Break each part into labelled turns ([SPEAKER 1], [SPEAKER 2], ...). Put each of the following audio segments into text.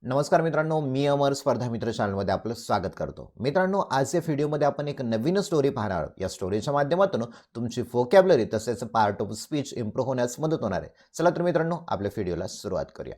[SPEAKER 1] नमस्कार मित्रांनो, मी अमर स्पर्धा मित्र चॅनलमध्ये आपलं स्वागत करतो. मित्रांनो, आजच्या व्हिडिओमध्ये आपण एक नवीन स्टोरी पाहणार आहोत. या स्टोरीच्या माध्यमातून तुमची व्होकॅब्युलरी तसेच पार्ट ऑफ स्पीच इम्प्रूव्ह होण्यास मदत होणार आहे. चला तर मित्रांनो, आपल्या व्हिडिओला सुरुवात करूया.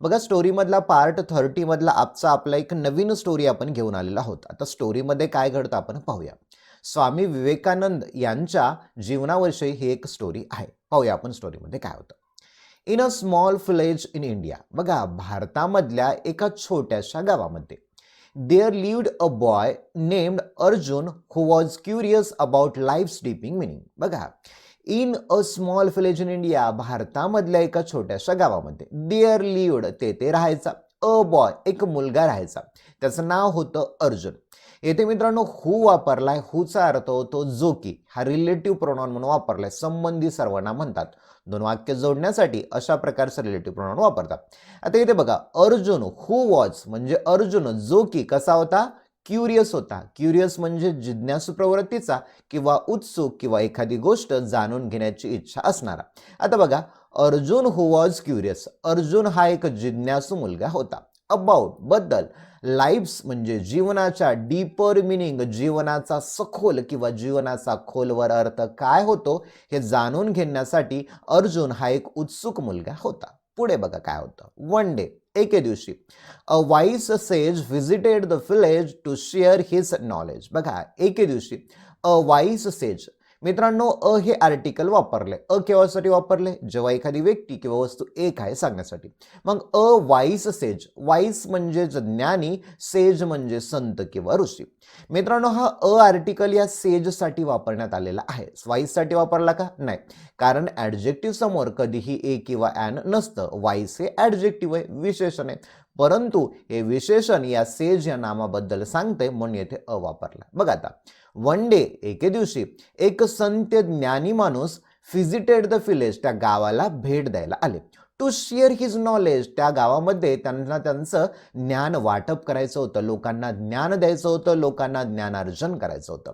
[SPEAKER 1] बघा, स्टोरीमधला पार्ट 30 मधला आपला एक नवीन स्टोरी आपण घेऊन आलेला आहोत. आता स्टोरीमध्ये काय घडतं आपण पाहूया. स्वामी विवेकानंद यांच्या जीवनाविषयी ही एक स्टोरी आहे. पाहूया आपण स्टोरीमध्ये काय होतं. In a small village in India, बघा भारतामधल्या एका छोट्याशा गावामध्ये there lived a boy named Arjun who was curious about life deep in meaning. बघा, in a small village in India, भारतामधल्या एका छोट्याशा गावामध्ये देअर लिव्ड तेथे राहायचा अ बॉय एक मुलगा राहायचा. त्याचं नाव होतं अर्जुन. येथे मित्रांनो हु वापरलाय. हुचा अर्थ होतो जो की. हा रिलेटिव्ह प्रोनाउन म्हणून वापरलाय. संबंधी सर्वनाम म्हणतात. दोन वाक्य जोडण्यासाठी अशा प्रकारचं रिलेटिव्ह प्रोनाउन वापरतात. आता इथे बघा, अर्जुन हु वॉज म्हणजे अर्जुन जो की कसा होता, क्युरियस होता. क्युरियस म्हणजे जिज्ञासू प्रवृत्तीचा किंवा उत्सुक किंवा एखादी गोष्ट जाणून घेण्याची इच्छा असणारा. आता बघा, Arjun who was curious, Arjun हा एक जिज्ञासू मुलगा होता. अबाउट बद्दल, लाईफ्स म्हणजे जीवनाच्या, डीपर मिनिंग जीवनाचा सखोल किंवा जीवनाचा खोलवर अर्थ काय होतो हे जाणून घेण्यासाठी अर्जुन हा एक उत्सुक मुलगा होता. पुढे बघा काय होतं. वन डे, एके दिवशी, a wise sage visited the village to share his knowledge. बघा, एके दिवशी अ वाईस सेज, मित्रांनो अ हे आर्टिकल वापरले. अ केव्हासाठी वापरले, जेव्हा एखादी व्यक्ती किंवा वस्तू एक आहे सांगण्यासाठी. मग अ वाईस सेज, वाईस म्हणजे ज्ञानी, सेज म्हणजे संत किंवा ऋषी. मित्रांनो हा अ आर्टिकल या सेजसाठी वापरण्यात आलेला आहे. वाईससाठी वापरला का नाही, कारण ॲडजेक्टिव्ह समोर कधीही ए किंवा ॲन नसतं. वाईस हे ॲडजेक्टिव्ह आहे, विशेषण आहे. परंतु हे विशेषण या सेज या नामाबद्दल सांगते म्हणून येथे अ वापरला. बघा आता, वन डे एके दिवशी एक संत ज्ञानी माणूस व्हिजिटेड द विलेज, त्या गावाला भेट द्यायला आले. टू शेअर हिज नॉलेज, त्या गावामध्ये त्यांना त्यांचं ज्ञान वाटप करायचं होतं. लोकांना ज्ञान द्यायचं होतं, लोकांना ज्ञानार्जन करायचं होतं.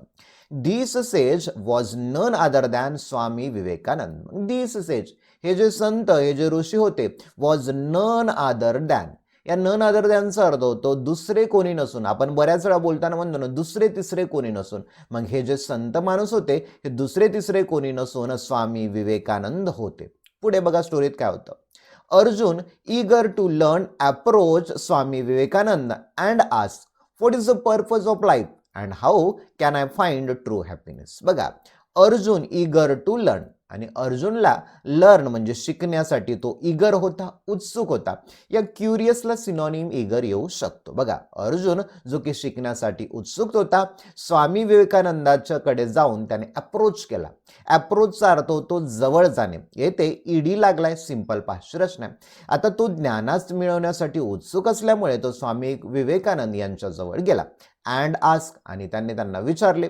[SPEAKER 1] This sage was none other than Swami Vivekananda. This sage, हे जे संत, हे जे ऋषी होते, वॉज नन अदर दॅन, या नन अदर दॅनचा अर्थ होतो दुसरे कोणी नसून. आपण बऱ्याच वेळा बोलताना म्हणतो ना, दुसरे तिसरे कोणी नसून. मग हे जे संत माणूस होते हे दुसरे तिसरे कोणी नसून स्वामी विवेकानंद होते. पुढे बघा स्टोरीत काय होतं. Arjun eager to learn approach Swami Vivekananda and ask what is the purpose of life and how can I find true happiness. बघा, अर्जुन eager to learn, आणि अर्जुनला लर्न म्हणजे शिकण्यासाठी तो इगर होता, उत्सुक होता. या क्युरियसला सिनोनिम इगर येऊ शकतो. बघा, अर्जुन जो की शिकण्यासाठी उत्सुक होता, स्वामी विवेकानंदाच्याकडे जाऊन त्याने अप्रोच केला. अप्रोचचा अर्थ होतो जवळ जाणे. येथे ईडी लागलाय, सिंपल पास्ट रचना. आता तो ज्ञानाच मिळवण्यासाठी उत्सुक असल्यामुळे तो स्वामी विवेकानंद यांच्या जवळ गेला. अँड आस्क, आणि त्यांना विचारले,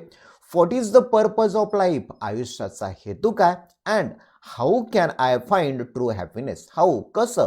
[SPEAKER 1] what is the purpose of life, आयुष्याचा हेतू काय. And how can I find true happiness, how कसं,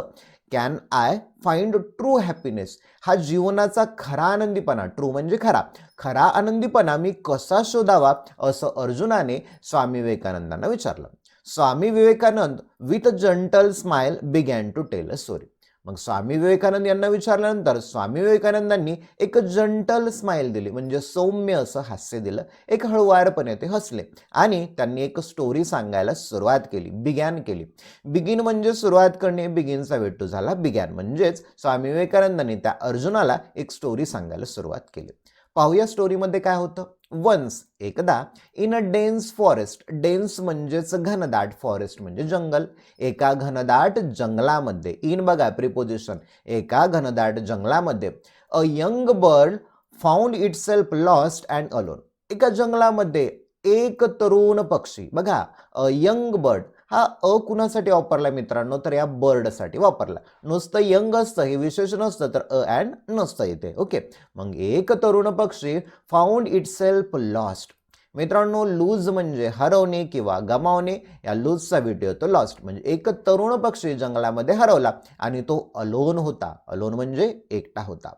[SPEAKER 1] can I find true happiness हा जीवनाचा खरा आनंदीपणा, ट्रू म्हणजे खरा, खरा आनंदीपणा मी कसा शोधावा असं अर्जुनाने स्वामी विवेकानंदांना विचारलं. Swami Vivekananda with a gentle smile began to tell a story. मग स्वामी विवेकानंद यांना विचारल्यानंतर स्वामी विवेकानंदांनी एक जंटल स्माइल दिली, म्हणजे सौम्य असं हास्य दिलं. एक हळुवारपणे ते हसले आणि त्यांनी एक स्टोरी सांगायला सुरुवात केली, बिगॅन केली. बिगिन म्हणजे सुरुवात करणे, बिगिनचा वेटू झाला बिगॅन. म्हणजेच स्वामी विवेकानंदांनी त्या अर्जुनाला एक स्टोरी सांगायला सुरुवात केली. पाहूया स्टोरीमध्ये काय होतं. वन्स, एकदा, in a dense forest, dense म्हणजेच घनदाट, फॉरेस्ट म्हणजे जंगल. एका घनदाट जंगलामध्ये, इन बघा प्रिपोजिशन, एका घनदाट जंगलामध्ये, a young bird found itself lost and alone. एका जंगलामध्ये एक तरुण पक्षी, बघा अ यंग बर्ड, हा अ कुणासाठी वापरला मित्रांनो, तर या बर्डसाठी वापरला. नुसतं यंग असतं हे विशेषण असतं तर अ अँड नसतं इथे. ओके, मग एक तरुण पक्षी फाउंड इटसेल्फ लॉस्ट. मित्रांनो लूज म्हणजे हरवणे किंवा गमावणे, या लूजचा विट येतो लॉस्ट. म्हणजे एक तरुण पक्षी जंगलामध्ये हरवला आणि तो अलोन होता. अलोन म्हणजे एकटा होता.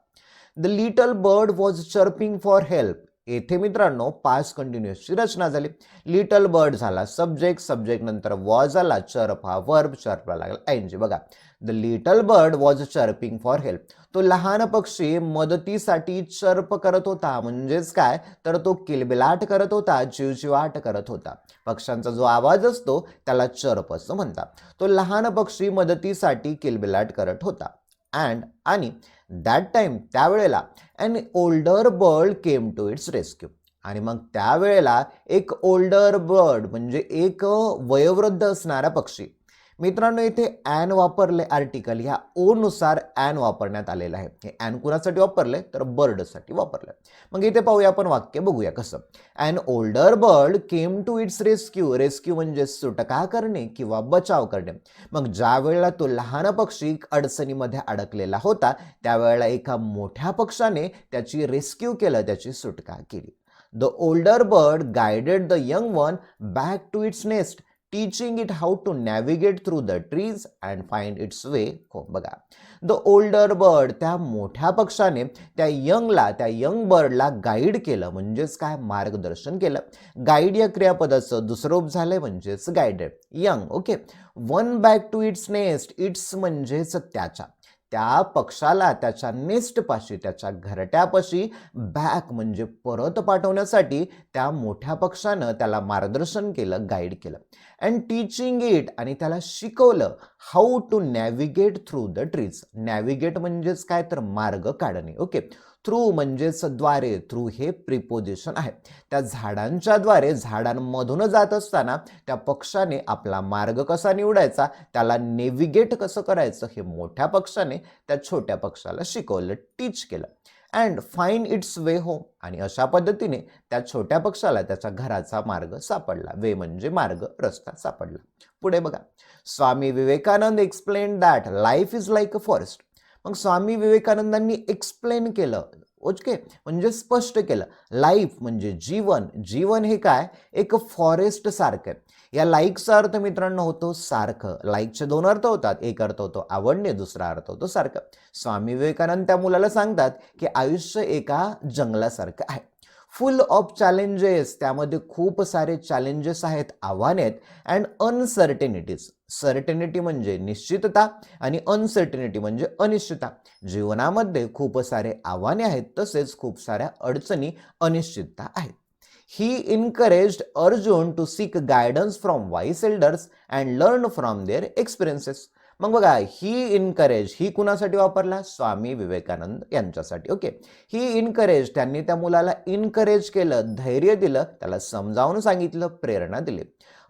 [SPEAKER 1] The little bird was chirping for help. येथे मित्रांनो पास्ट कंटिन्युअसची रचना झाली. लिटल बर्ड झाला सब्जेक्ट, सब्जेक्ट नंतर वॉज आला, चर्प हा वर्ब, चर्पला लागला ING. बघा, the little bird was chirping for help. तो लहान पक्षी मदतीसाठी चर्प करत होता. म्हणजेच काय, तर तो किलबिलाट करत होता, चिवचिवाट करत होता. पक्ष्यांचा जो आवाज असतो त्याला चर्प असं म्हणतात. तो लहान पक्षी मदतीसाठी किलबिलाट करत होता. आणि दॅट टाइम, त्यावेळेला, an older bird came to its rescue. आणि मग त्यावेळेला एक ओल्डर बर्ड म्हणजे एक वयोवृद्ध असणारा पक्षी. मित्रांनो इथे ॲन वापरले आर्टिकल, ह्या ओ नुसार ॲन वापरण्यात आलेलं आहे. हे ॲन कुणासाठी वापरले, तर बर्डसाठी वापरले. मग इथे पाहूया आपण वाक्य, बघूया कसं. An older bird came to its rescue. Rescue म्हणजे सुटका करणे किंवा बचाव करणे. मग ज्या वेळेला तो लहान पक्षी अडचणीमध्ये अडकलेला होता त्यावेळेला एका मोठ्या पक्षाने त्याची रेस्क्यू केलं, त्याची सुटका केली. The older bird guided the young one back to its nest, teaching it how to navigate through the trees and find its way home. बघा, द ओल्डर बर्ड, त्या मोठ्या पक्षाने त्या यंग बर्डला गाईड केलं. म्हणजेच काय, मार्गदर्शन केलं. गाईड या क्रियापदाचं दुसरं रूप झालंय म्हणजेच guided. Young, okay. One back to its nest, its म्हणजेच त्याच्या, त्या पक्षाला त्याच्या नेस्टपाशी, त्याच्या घरट्यापाशी, बॅक म्हणजे परत पाठवण्यासाठी त्या मोठ्या पक्षानं त्याला मार्गदर्शन केलं, गाईड केलं. अँड टीचिंग इट, आणि त्याला शिकवलं, how to navigate through the trees. Navigate म्हणजेच काय, तर मार्ग काढणे. ओके. थ्रू म्हणजेच द्वारे, थ्रू हे प्रिपोजिशन आहे. त्या झाडांच्या द्वारे, झाडांमधून जात असताना त्या पक्षाने आपला मार्ग कसा निवडायचा, त्याला नेव्हिगेट कसं करायचं, हे मोठ्या पक्षाने त्या छोट्या पक्षाला शिकवलं, टीच केलं. And find its way home, आणि अशा पद्धतीने त्या छोट्या पक्षाला त्याच्या घराचा मार्ग सापडला. वे म्हणजे मार्ग, रस्ता सापडला. पुढे बघा, Swami Vivekananda explain that life is like a forest. मग स्वामी विवेकानंदांनी एक्सप्लेन केलं, ओके, म्हणजे स्पष्ट केलं. लाईफ म्हणजे जीवन, जीवन हे काय, एक फॉरेस्ट सारखं. या लाईकचा अर्थ मित्रांनो होतो सारखं. लाईकचे दोन अर्थ होतात, एक अर्थ होतो आवडणे, दुसरा अर्थ होतो सारखं. स्वामी विवेकानंद त्या मुलाला सांगतात की आयुष्य एका जंगलासारखं आहे, फुल ऑफ चॅलेंजेस. त्यामध्ये खूप सारे चॅलेंजेस आहेत, आव्हाने आहेत. अँड अनसर्टेनिटीज, सर्टेनिटी म्हणजे निश्चितता आणि अनसर्टेनिटी म्हणजे अनिश्चितता. जीवनामध्ये खूप सारे आव्हाने आहेत, तसेच खूप साऱ्या अडचणी, अनिश्चितता आहेत. He encouraged Arjun to seek guidance from wise elders and learn from their experiences. मग बघा, ही इनकरेज, ही कुणासाठी वापरला, स्वामी विवेकानंद यांच्यासाठी. ओके. ही इनकरेज, त्यांनी त्या मुलाला इनकरेज केलं, धैर्य दिलं, त्याला समजावून सांगितलं, प्रेरणा दिली.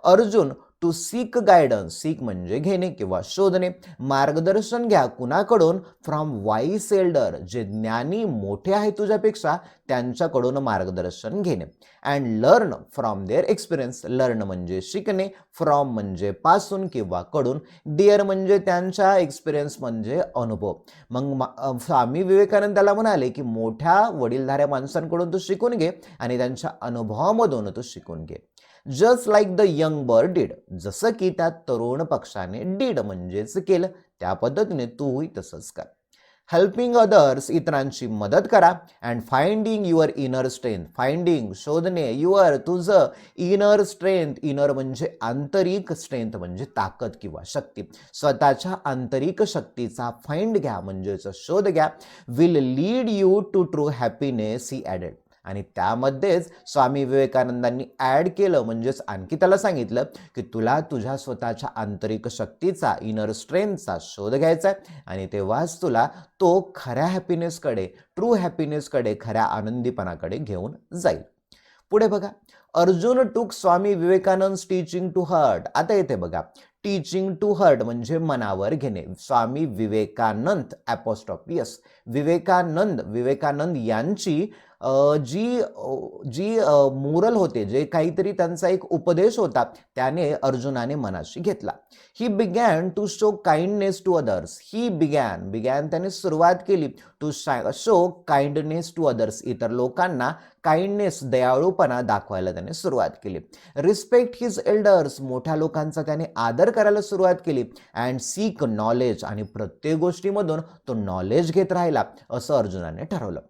[SPEAKER 1] Arjun to seek guidance, seek म्हणजे घेणे किंवा शोधणे, मार्गदर्शन घ्या कुणाकडून, फ्रॉम वाईस एल्डर, जे ज्ञानी मोठे आहे तुझ्यापेक्षा त्यांच्याकडून मार्गदर्शन घेणे. And learn from their experience, learn म्हणजे शिकणे, फ्रॉम म्हणजे पासून किंवा कडून, डिअर म्हणजे त्यांच्या, एक्सपिरियन्स म्हणजे अनुभव. मग स्वामी विवेकानंदाला म्हणाले की मोठ्या वडीलधाऱ्या माणसांकडून तू शिकून घे आणि त्यांच्या अनुभवामधून तू शिकून घे. Just like the young bird did, जसं की त्या तरुण पक्षाने डीड म्हणजेच केलं, त्या पद्धतीने तूही तसंच कर. हेल्पिंग अदर्स, इतरांची मदत करा. And finding your inner strength, finding शोधणे, युअर तुझं, इनर स्ट्रेंथ, इनर म्हणजे आंतरिक, स्ट्रेंथ म्हणजे ताकद किंवा शक्ती. स्वतःच्या आंतरिक शक्तीचा फाइंड घ्या म्हणजेच शोध घ्या. Will lead you to true happiness, he added. आणि त्यामध्येच स्वामी विवेकानंदांनी ॲड केलं, म्हणजेच आणखी त्याला सांगितलं की तुला तुझ्या स्वतःच्या आंतरिक शक्तीचा, इनर स्ट्रेंथचा शोध घ्यायचा आहे आणि तेव्हाच तुला तो खऱ्या हॅपीनेसकडे, ट्रू हॅपीनेसकडे, खऱ्या आनंदीपणाकडे घेऊन जाईल. पुढे बघा, अर्जुन टूक Swami Vivekananda teaching to heart. आता येथे बघा, टीचिंग टू हार्ट म्हणजे मनावर घेणे. स्वामी विवेकानंद ॲपॉस्ट्रॉफी एस, विवेकानंद यांची जी मोरल होते, जे काहीतरी त्यांचा एक उपदेश होता, त्याने अर्जुनाने मनाशी घेतला. He began to show kindness to others. He began त्याने सुरुवात केली, to show kindness to others, इतर लोकांना काइंडनेस, दयाळूपणा दाखवायला त्याने सुरुवात केली. रिस्पेक्ट हिज एल्डर्स, मोठ्या लोकांचा त्याने आदर करायला सुरुवात केली. अँड सीक नॉलेज, आणि प्रत्येक गोष्टीमधून तो नॉलेज घेत राहिला, असं अर्जुनाने ठरवलं.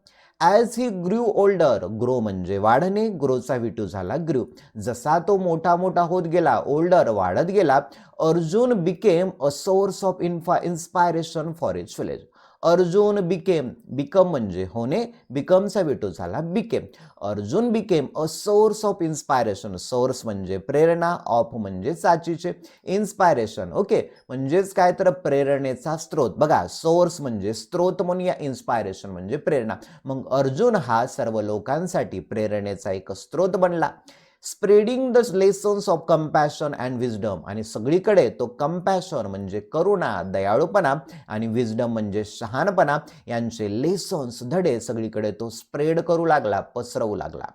[SPEAKER 1] As he grew older, grow म्हणजे वाढणे, ग्रोचा V2 झाला ग्रू. जसा तो मोठा मोठा होत गेला, ओल्डर वाढत गेला, Arjun became a source of inspiration for his village. Arjun become म्हणजे होणे, बिकमचा V2 झाला became. Arjun became a source of inspiration, source म्हणजे प्रेरणा, ऑफ म्हणजे साचीचे, इन्स्पायरेशन ओके म्हणजेच काय तर प्रेरणेचा स्रोत. बघा सोर्स म्हणजे स्रोत म्हणूया, इन्स्पायरेशन म्हणजे प्रेरणा. मग अर्जुन हा सर्व लोकांसाठी प्रेरणेचा एक स्रोत बनला. Spreading the lessons of compassion and wisdom, आणि सगळीकडे तो कंपॅशन म्हणजे करुणा, दयाळूपणा, आणि विजडम म्हणजे शहाणपणा यांचे लेसन्स, धडे सगळीकडे तो स्प्रेड करू लागला, पसरवू लागला.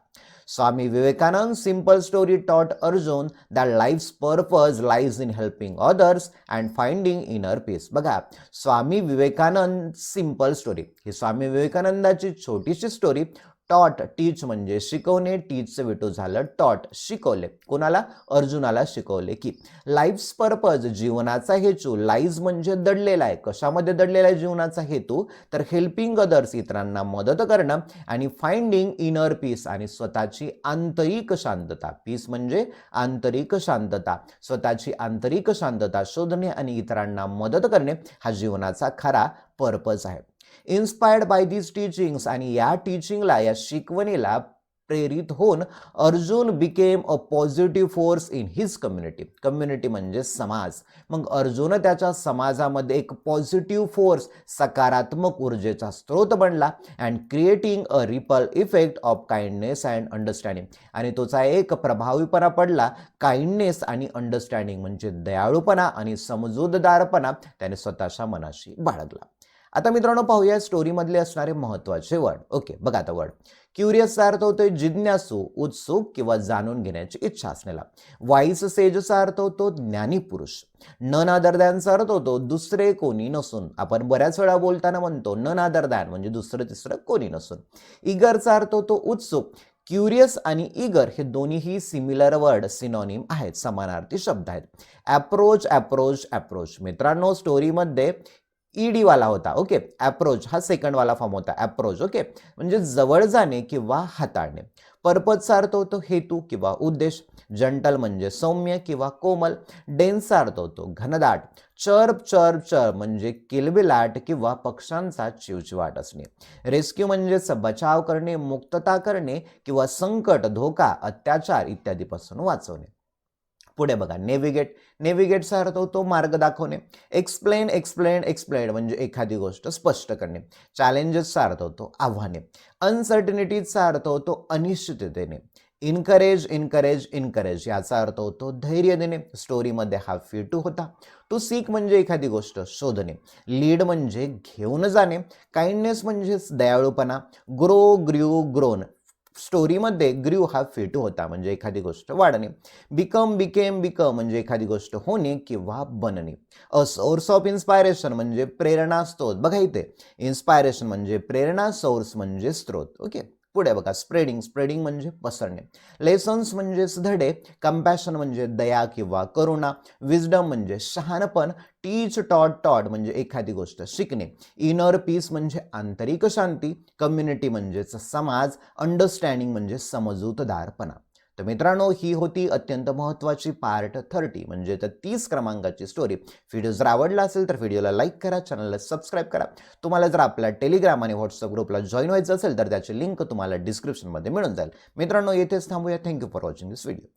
[SPEAKER 1] स्वामी विवेकानंद सिंपल स्टोरी टॉट Arjun that lives purpose lies in helping others and finding inner peace. बघा स्वामी विवेकानंद सिंपल स्टोरी ही स्वामी विवेकानंदाची छोटीशी स्टोरी. टॉट, टीच म्हणजे शिकवणे, टीचचं V2 झालं टॉट, शिकवले. कोणाला? अर्जुनाला शिकवले की लाईफ्स पर्पज, जीवनाचा हेतू, लाईज म्हणजे दडलेला आहे. कशामध्ये दडलेला आहे जीवनाचा हेतू? तर हेल्पिंग अदर्स, इतरांना मदत करणं, आणि फाइंडिंग इनर पीस, आणि स्वतःची आंतरिक शांतता. पीस म्हणजे आंतरिक शांतता, स्वतःची आंतरिक शांतता शोधणे आणि इतरांना मदत करणे हा जीवनाचा खरा पर्पज आहे. इन्स्पायर्ड बाय दीज टीचिंग्स, आणि या टीचिंगला, या शिकवणीला प्रेरित होऊन Arjun became a positive force in his community. Community म्हणजे समाज. मग अर्जुन त्याच्या समाजामध्ये एक पॉझिटिव्ह फोर्स, सकारात्मक ऊर्जेचा स्रोत बनला. And creating a ripple effect of kindness and understanding, आणि तोचा एक प्रभावीपणा पडला. काइंडनेस आणि अंडरस्टँडिंग म्हणजे दयाळूपणा आणि समजूतदारपणा त्याने स्वतःच्या मनाशी बाळगला. आता मित्रांनो पाहूया स्टोरीमधले असणारे महत्त्वाचे वर्ड. ओके बघा आता वर्ड. क्युरियसचा अर्थ होतोय जिज्ञासू, उत्सुक किंवा जाणून घेण्याची इच्छा असलेला. वाईस सेजचा अर्थ होतो ज्ञानी पुरुष. नन अदर दॅनचा अर्थ होतो दुसरे कोणी नसून. आपण बऱ्याच वेळा बोलताना म्हणतो नन अदर दॅन म्हणजे दुसरं तिसरं कोणी नसून. इगरचा अर्थ होतो उत्सुक. क्युरियस आणि इगर हे दोन्हीही सिमिलर वर्ड, सिनॉनिम आहेत, समानार्थी शब्द आहेत. Approach, approach, approach. मित्रांनो स्टोरीमध्ये ईडी वाला होता. ओके अप्रोच हा सेकंड वाला फॉर्म होता अप्रोच. ओके म्हणजे जवळ जाणे किंवा हाताळणे. पर्पजचा अर्थ होतो हेतू किंवा उद्देश. जंटल म्हणजे सौम्य किंवा कोमल. डेन्सचा अर्थ होतो घनदाट. चर्प चर्प चर्प म्हणजे किलबिलाट किंवा पक्ष्यांचा चिवचिवाट असणे. रेस्क्यू म्हणजेच बचाव करणे, मुक्तता करणे किंवा संकट, धोका, अत्याचार इत्यादीपासून वाचवणे. पुढे बघा नेव्हिगेट. नेव्हिगेटचा अर्थ होतो मार्ग दाखवणे. एक्सप्लेन, एक्सप्लेन, एक्सप्लेन म्हणजे एखादी गोष्ट स्पष्ट करणे. चॅलेंजेसचा अर्थ होतो आव्हाने. अनसर्टिनिटीचा अर्थ होतो अनिश्चिततेने. इनकरेज, इनकरेज, इनकरेज याचा अर्थ होतो धैर्य देणे. स्टोरीमध्ये हा V2 होता. टू सीक म्हणजे एखादी गोष्ट शोधणे. लीड म्हणजे घेऊन जाणे. काइंडनेस म्हणजे दयाळूपणा. Grow, grew, grown. स्टोरीमध्ये ग्र्यू हा V2 होता म्हणजे एखादी गोष्ट वाढणे. बिकम, बिकेम, बिकम म्हणजे एखादी गोष्ट होणे किंवा बनणे. अ सोर्स ऑफ इन्स्पायरेशन म्हणजे प्रेरणा स्त्रोत. बघा इथे इन्स्पायरेशन म्हणजे प्रेरणा, सोर्स म्हणजे स्त्रोत. ओके पुढे बघा स्प्रेडिंग. स्प्रेडिंग म्हणजे पसरणे. लेसन्स म्हणजे धडे. कंपॅशन म्हणजे दया किंवा करुणा. विजडम म्हणजे शहाणपण. टीच, टॉट, टॉट म्हणजे एखादी गोष्ट शिकणे. इनर पीस म्हणजे आंतरिक शांती. कम्युनिटी म्हणजेच समाज. अंडरस्टँडिंग म्हणजे समजूतदारपणा. तर मित्रांनो ही होती अत्यंत महत्त्वाची पार्ट 30 म्हणजे 30 क्रमांकाची स्टोरी. व्हिडिओ जर आवडला असेल तर व्हिडिओला लाईक करा, चॅनलला सबस्क्राईब करा. तुम्हाला जर आपल्या टेलिग्राम आणि व्हॉट्सअप ग्रुपला जॉईन व्हायचं असेल तर त्याची लिंक तुम्हाला डिस्क्रिप्शनमध्ये मिळून जाईल. मित्रांनो येथेच थांबूया. Thank you for watching this video.